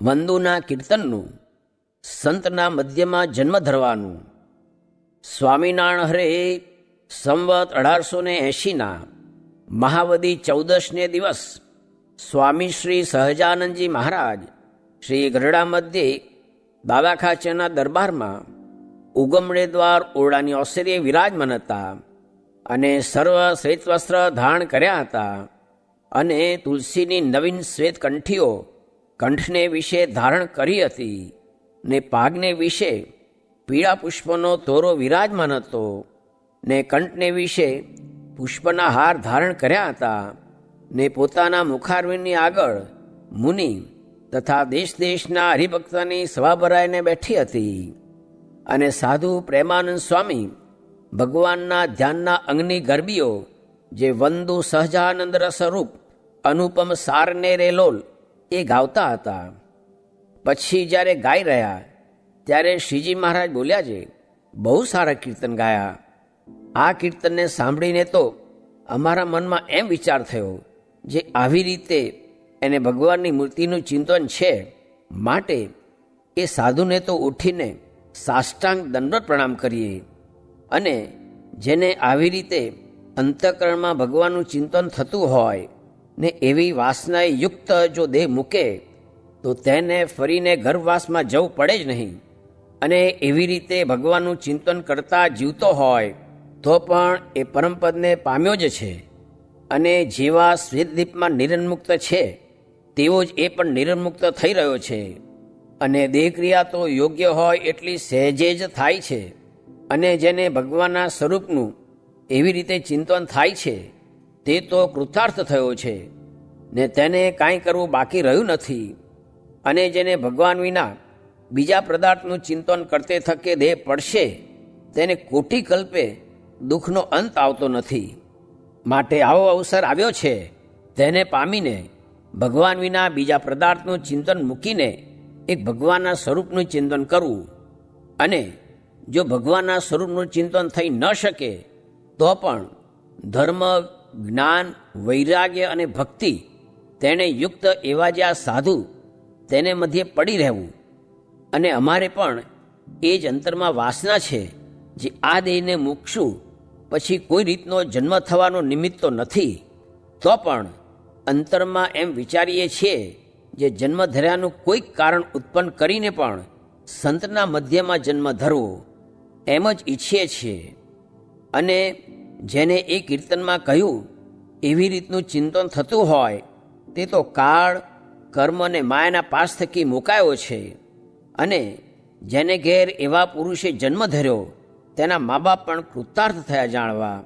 વંદુના કીર્તનનું, સંતના મધ્યમાં જન્મ ધરવાનું. સ્વામિનારાયણ હરે સંવત 1880ના મહાવદી 14ને દિવસ સ્વામી શ્રી સહજાનંદજી મહારાજ શ્રી ગઢડા મધ્યે બાબા ખાચરના દરબારમાં ઉગમણે દ્વાર ઓરડાની ઓસરીએ વિરાજમાન હતા અને સર્વ શ્વેત વસ્ત્ર ધારણ કર્યા હતા અને તુલસીની નવીન શ્વેત કંઠીઓ કંઠને વિશે ધારણ કરી હતી ને પાગને વિશે પીળા પુષ્પનો તોરો વિરાજમાન હતો ને કંઠને વિશે પુષ્પના હાર ધારણ કર્યા હતા ને પોતાના મુખારવિંદની આગળ મુનિ તથા દેશ દેશના હરિભક્તની સભા ભરાઈને બેઠી હતી અને સાધુ પ્રેમાનંદ સ્વામી ભગવાનના ધ્યાનના અંગની ગરબીઓ જે વંદુ સહજાનંદ રસરૂપ અનુપમ સારને રે લોલ એ ગાવતા હતા. પછી જ્યારે ગાઈ રહ્યા ત્યારે શ્રીજી મહારાજ બોલ્યા છે, બહુ સારા કીર્તન ગાયા. આ કીર્તનને સાંભળીને તો અમારા મનમાં એમ વિચાર થયો જે આવી રીતે એને ભગવાનની મૂર્તિનું ચિંતન છે, માટે એ સાધુને તો ઉઠીને સાષ્ટાંગ દંડવત પ્રણામ કરીએ. અને જેને આવી રીતે અંતઃકરણમાં ભગવાનનું ચિંતન થતું હોય ને એવી વાસનાએ યુક્ત જો દેહ મૂકે તો તેને ફરીને ગર્ભવાસમાં જવું પડે જ નહીં. અને એવી રીતે ભગવાનનું ચિંતન કરતા જીવતો હોય તો પણ એ પરમપદને પામ્યો જ છે. અને જેવા શ્વેતદીપમાં નિરંમુક્ત છે તેવો જ એ પણ નિરંમુક્ત થઈ રહ્યો છે. અને દેહક્રિયા તો યોગ્ય હોય એટલી સહેજે જ થાય છે. અને જેને ભગવાનના સ્વરૂપનું એવી રીતે ચિંતન થાય છે તે તો કૃતાર્થ થયો છે ને તેને કાંઈ કરવું બાકી રહ્યું નથી. અને જેને ભગવાન વિના બીજા પદાર્થનું ચિંતન કરતે થકે દેહ પડશે તેને કોટી કલ્પે દુઃખનો અંત આવતો નથી. માટે આવો અવસર આવ્યો છે તેને પામીને ભગવાન વિના બીજા પદાર્થનું ચિંતન મૂકીને એક ભગવાનના સ્વરૂપનું ચિંતન કરવું. અને જો ભગવાનના સ્વરૂપનું ચિંતન થઈ ન શકે તો પણ ધર્મ, જ્ઞાન, વૈરાગ્ય અને ભક્તિ તેને યુક્ત એવા જે આ સાધુ તેને મધ્યે પડી રહેવું. અને અમારે પણ એ જ અંતરમાં વાસના છે જે આ દેહને મૂકશું પછી કોઈ રીતનો જન્મ થવાનો નિમિત્ત તો નથી, તો પણ અંતરમાં એમ વિચારીએ છીએ જે જન્મ ધર્યાનું કોઈક કારણ ઉત્પન્ન કરીને પણ સંતના મધ્યમાં જન્મ ધરવો એમ જ ઈચ્છીએ છીએ. અને જેને એ કીર્તનમાં કહ્યું એવી રીતનું ચિંતન થતું હોય તે તો કાળ, કર્મ અને માયાના પાસ થકી મુકાયો છે. અને જેને ઘેર એવા પુરુષે જન્મ ધર્યો તેના મા બાપ પણ કૃતાર્થ થયા જાણવા.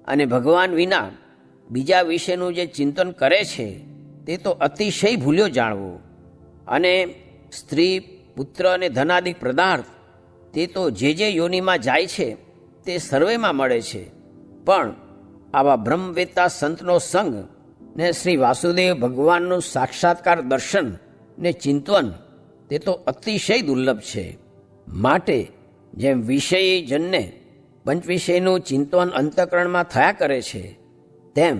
અને ભગવાન વિના બીજા વિશેનું જે ચિંતન કરે છે તે તો અતિશય ભૂલ્યો જાણવો. અને સ્ત્રી, પુત્ર અને ધનાદિક પદાર્થ તે તો જે યોનિમાં જાય છે તે સર્વેમાં મળે છે. પણ આવા બ્રહ્મવેત્તા સંતનો સંગ ને શ્રી વાસુદેવ ભગવાનનું સાક્ષાત્કાર દર્શન ને ચિંતન તે તો અતિશય દુર્લભ છે. માટે જેમ વિષયી જનને પંચવિષયનું ચિંતન અંતઃકરણમાં થયા કરે છે તેમ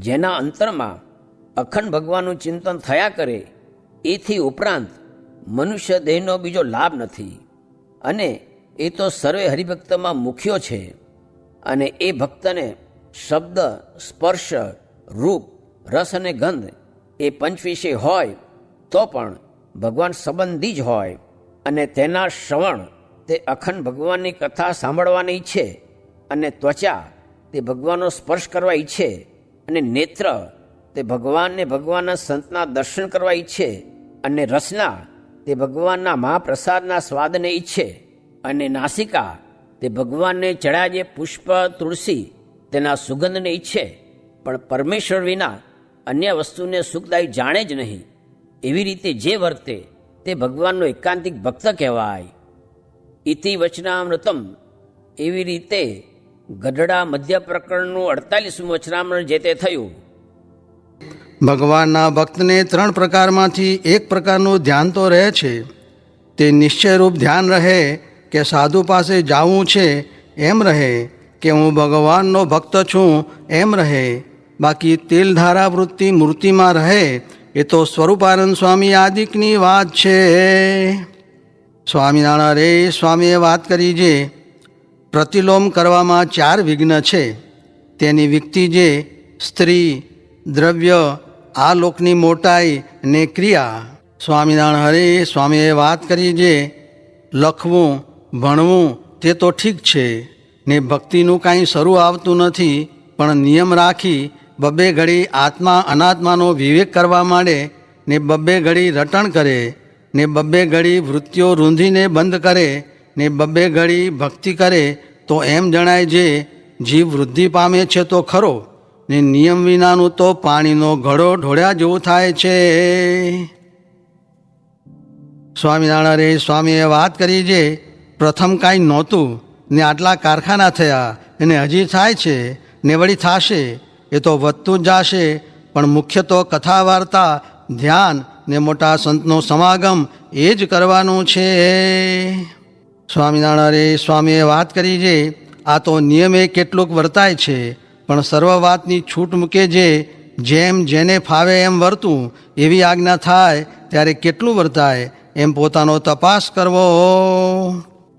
જેના અંતરમાં અખંડ ભગવાનનું ચિંતન થયા કરે એથી ઉપરાંત મનુષ્ય દેહનો બીજો લાભ નથી. અને એ તો સર્વે હરિભક્તમાં મુખ્યો છે. અને એ ભક્તને શબ્દ, સ્પર્શ, રૂપ, રસ અને ગંધ એ પંચવિષય હોય તો પણ ભગવાન સંબંધી જ હોય. અને તેના શ્રવણ તે અખંડ ભગવાનની કથા સાંભળવાની ઈચ્છે, અને ત્વચા તે ભગવાનનો સ્પર્શ કરવા ઈચ્છે, અને નેત્ર તે ભગવાનને ભગવાનના સંતના દર્શન કરવા ઈચ્છે, અને રસના તે ભગવાનના મહાપ્રસાદના સ્વાદને ઈચ્છે, અને નાસિકા તે ભગવાનને ચડ્યા જે પુષ્પ, તુલસી તેના સુગંધને ઈચ્છે, પણ પરમેશ્વર વિના અન્ય વસ્તુને સુખદાયી જાણે જ નહીં. એવી રીતે જે વર્તે તે ભગવાનનો એકાંતિક ભક્ત કહેવાય. ઇતિ વચનામૃતમ. એવી રીતે ગઢડા મધ્ય પ્રકરણનું 48મું વચનામૃત જે તે થયું. ભગવાનના ભક્તને 3 પ્રકારમાંથી એક પ્રકારનું ધ્યાન તો રહે છે. તે નિશ્ચયરૂપ ધ્યાન રહે કે સાધુ પાસે જાવું છે એમ રહે, કે હું ભગવાનનો ભક્ત છું એમ રહે. બાકી તેલધારા વૃત્તિ મૂર્તિમાં રહે એ તો સ્વરૂપાનંદ સ્વામી આદિકની વાત છે. સ્વામિનારાયણ રે સ્વામીએ વાત કરી જે પ્રતિલોમ કરવામાં 4 વિઘ્ન છે તેની વિકતિ જે સ્ત્રી, દ્રવ્ય, આ લોકની મોટાઈ ને ક્રિયા. સ્વામિનારાયણ હરે સ્વામીએ વાત કરી જે લખવું, ભણવું તે તો ઠીક છે ને ભક્તિનું કાંઈ શરૂ આવતું નથી, પણ નિયમ રાખી બબ્બે ઘડી આત્મા અનાત્માનો વિવેક કરવા માંડે ને બબ્બે ઘડી રટણ કરે ને બબ્બે ઘડી વૃત્તિઓ રૂંધીને બંધ કરે ને બબ્બે ઘડી ભક્તિ કરે તો એમ જણાય જે જીવ વૃદ્ધિ પામે છે તો ખરો ને નિયમ વિનાનું તો પાણીનો ઘડો ઢોળ્યા જેવું થાય છે. સ્વામિનારાયણ રે સ્વામીએ વાત કરી જે પ્રથમ કાંઈ નહોતું ને આટલા કારખાના થયા અને હજી થાય છે ને વળી થશે, એ તો વધતું જ જશે, પણ મુખ્ય તો કથા વાર્તા, ધ્યાન ને મોટા સંતનો સમાગમ એ જ કરવાનું છે. સ્વામિનારાયણ રે સ્વામીએ વાત કરી જે આ તો નિયમે કેટલુંક વર્તાય છે, પણ સર્વ વાતની છૂટ મૂકે જે જેમ જેને ફાવે એમ વર્તું એવી આજ્ઞા થાય ત્યારે કેટલું વર્તાય એમ પોતાનો તપાસ કરવો.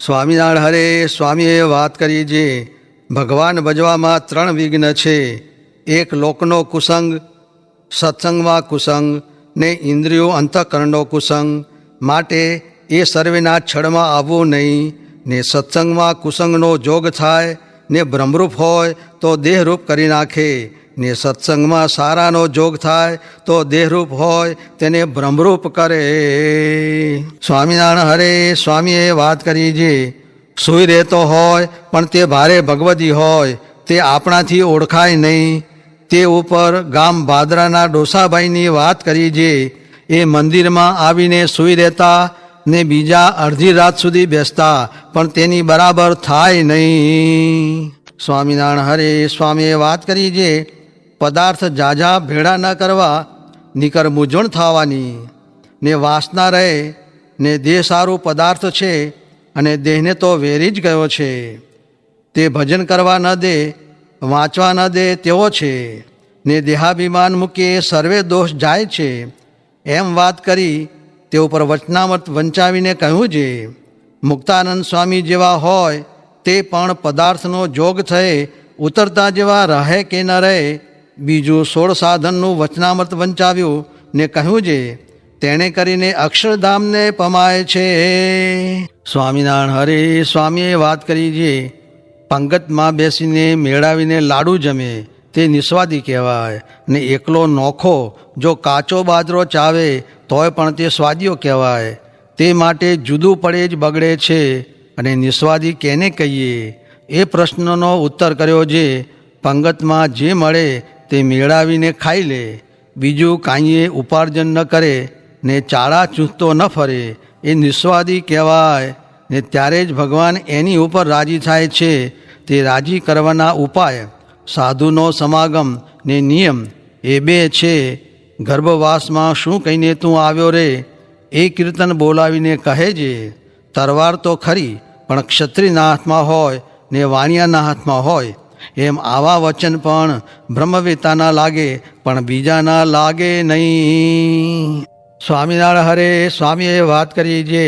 સ્વામિનારાયણ હરે સ્વામીએ વાત કરી જે ભગવાન ભજવામાં 3 વિઘ્ન છે. એક લોકનો કુસંગ, સત્સંગમાં કુસંગ ને ઇન્દ્રિયો અંતઃકરણનો કુસંગ, માટે એ સર્વેના છળમાં આવવું નહીં ને સત્સંગમાં કુસંગનો જોગ થાય ને બ્રહ્મરૂપ હોય તો દેહરૂપ કરી નાખે ને સત્સંગમાં સારાનો જોગ થાય તો દેહરૂપ હોય તેને બ્રહ્મરૂપ કરે. સ્વામિનારાયણ હરે સ્વામીએ વાત કરી જે સૂઈ રહેતો હોય પણ તે ભારે ભગવદી હોય તે આપણાથી ઓળખાય નહીં. તે ઉપર ગામ ભાદરાના ડોસાભાઈની વાત કરી જે એ મંદિરમાં આવીને સૂઈ રહેતા ને બીજા અડધી રાત સુધી બેસતા પણ તેની બરાબર થાય નહીં. સ્વામિનારાયણ હરે સ્વામીએ વાત કરી જે પદાર્થ ઝાઝા ભેળા ન કરવા નીકર મૂંઝવણ થવાની ને વાસના રહે ને દેહ સારું પદાર્થ છે અને દેહને તો વેરી જ ગયો છે, તે ભજન કરવા ન દે, વાંચવા ન દે તેવો છે ને દેહાભિમાન મૂકી સર્વે દોષ જાય છે. એમ વાત કરી તે ઉપર વચનામૃત વંચાવીને કહ્યું છે મુક્તાનંદ સ્વામી જેવા હોય તે પણ પદાર્થનો જોગ થઈ ઉતરતા જેવા રહે કે ન રહે. બીજું 16 સાધનનું વચનામૃત વંચાવ્યું ને કહ્યું છે તેણે કરીને અક્ષરધામને પમાય છે. સ્વામિનારાયણ હરે સ્વામીએ વાત કરી છે પંગતમાં બેસીને મેળાવીને લાડુ જમે તે નિસ્વાદી કહેવાય ને એકલો નોખો જો કાચો બાજરો ચાવે તોય પણ તે સ્વાદીઓ કહેવાય. તે માટે જુદું પડે જ બગડે છે અને નિસ્વાદી કેને કહીએ. એ પ્રશ્નનો ઉત્તર કર્યો છે પંગતમાં જે મળે તે મેળાવીને ખાઈ લે, બીજું કાંઈએ ઉપાર્જન ન કરે ને ચાળા ચૂંટતો ન ફરે એ નિસ્વાદી કહેવાય ને ત્યારે જ ભગવાન એની ઉપર રાજી થાય છે. તે રાજી કરવાના ઉપાય સાધુનો સમાગમ ને નિયમ એ 2 છે. ગર્ભવાસમાં શું કહીને તું આવ્યો રે એ કીર્તન બોલાવીને કહે છે તરવાર તો ખરી પણ ક્ષત્રિયના હાથમાં હોય ને વાણિયાના હાથમાં હોય, એમ આવા વચન પણ બ્રહ્મવેતાના લાગે પણ બીજાના લાગે નહીં. સ્વામિનારાયણ હરે સ્વામીએ વાત કરી છે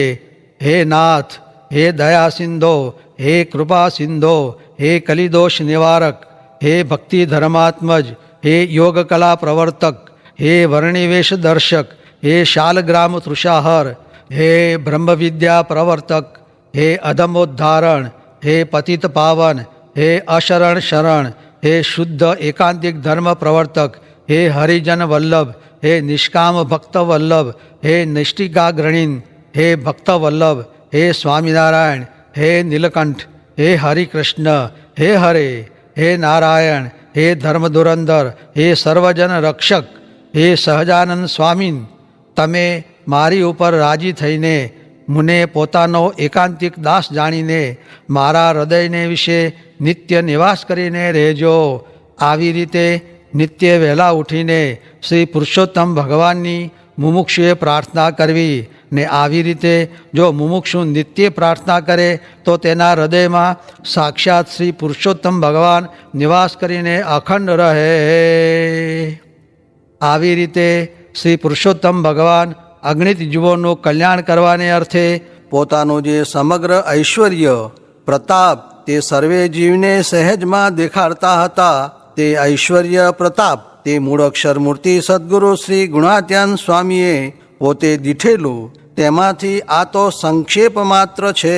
હે નાથ, હે દયા સિંધો, હે કૃપા સિંધો, હે કલિદોષ નિવારક, હે ભક્તિ ધર્માત્મજ, હે યોગ કલા પ્રવર્તક, હે વર્ણિવેશ દર્શક, હે શાલગ્રામ તૃષાહર, હે બ્રહ્મવિદ્યા પ્રવર્તક, હે અધમોદ્ધારણ, હે પતિત પાવન, હે અશરણ શરણ, હે શુદ્ધ એકાંતિક ધર્મ પ્રવર્તક, હે હરિજન વલ્લભ, હે નિષ્કામ ભક્ત વલ્લભ, હે નિષ્ઠિકાગ્રણીન, હે ભક્ત વલ્લભ, હે સ્વામિનારાયણ, હે નીલકંઠ, હે હરિકૃષ્ણ, હે હરે, હે નારાયણ, હે ધર્મધુરંધર, હે સર્વજન રક્ષક, હે સહજાનંદ સ્વામીન, તમે મારી ઉપર રાજી થઈને મને પોતાનો એકાંતિક દાસ જાણીને મારા હૃદયને વિશે નિત્ય નિવાસ કરીને રહેજો. આવી રીતે નિત્ય વહેલા ઉઠીને શ્રી પુરુષોત્તમ ભગવાનની મુમુક્ષુએ પ્રાર્થના કરવી ને આવી રીતે જો મુમુક્ષુ નિત્ય પ્રાર્થના કરે તો તેના હૃદયમાં સાક્ષાત શ્રી પુરુષોત્તમ ભગવાન નિવાસ કરીને અખંડ રહે. આવી રીતે શ્રી પુરુષોત્તમ ભગવાન અગણિત જીવોનું કલ્યાણ કરવાને અર્થે પોતાનું જે સમગ્ર ઐશ્વર્ય પ્રતાપ તે સર્વે જીવને સહેજમાં દેખાડતા હતા. તે ઐશ્વર્ય પ્રતાપ તે મૂળ અક્ષર મૂર્તિ સદગુરુ શ્રી ગુણાત્યાન સ્વામીએ પોતે દીઠેલું, તેમાંથી આ તો સંક્ષેપ માત્ર છે.